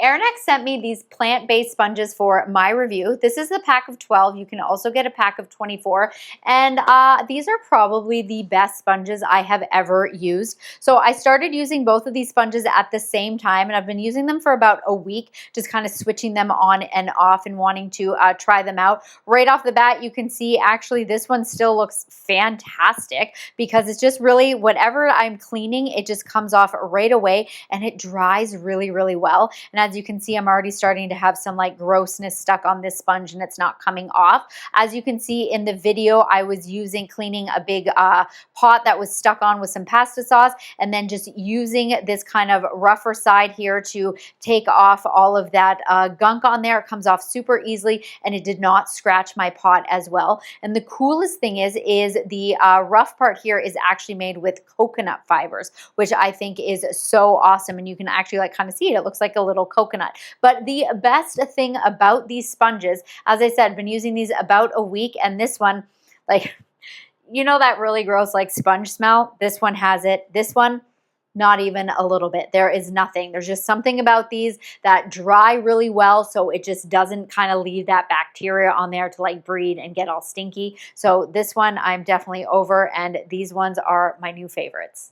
Aranex sent me these plant-based sponges for my review. This is the pack of 12. You can also get a pack of 24. And these are probably the best sponges I have ever used. So I started using both of these sponges at the same time, and I've been using them for about a week, just kind of switching them on and off and wanting to try them out. Right off the bat, you can see actually this one still looks fantastic because it's just really whatever I'm cleaning, it just comes off right away and it dries really, really well. And as you can see, I'm already starting to have some like grossness stuck on this sponge and it's not coming off. As you can see in the video, I was cleaning a big pot that was stuck on with some pasta sauce, and then just using this kind of rougher side here to take off all of that gunk on there. It comes off super easily and it did not scratch my pot as well. And the coolest thing is the rough part here is actually made with coconut fibers, which I think is so awesome. And you can actually like kind of see it. It looks like a little coconut. But the best thing about these sponges, as I said, I've been using these about a week, and this one, like, you know that really gross like sponge smell? This one has it. This one, not even a little bit. There is nothing. There's just something about these that dry really well, so it just doesn't kind of leave that bacteria on there to like breed and get all stinky. So this one I'm definitely over, and these ones are my new favorites.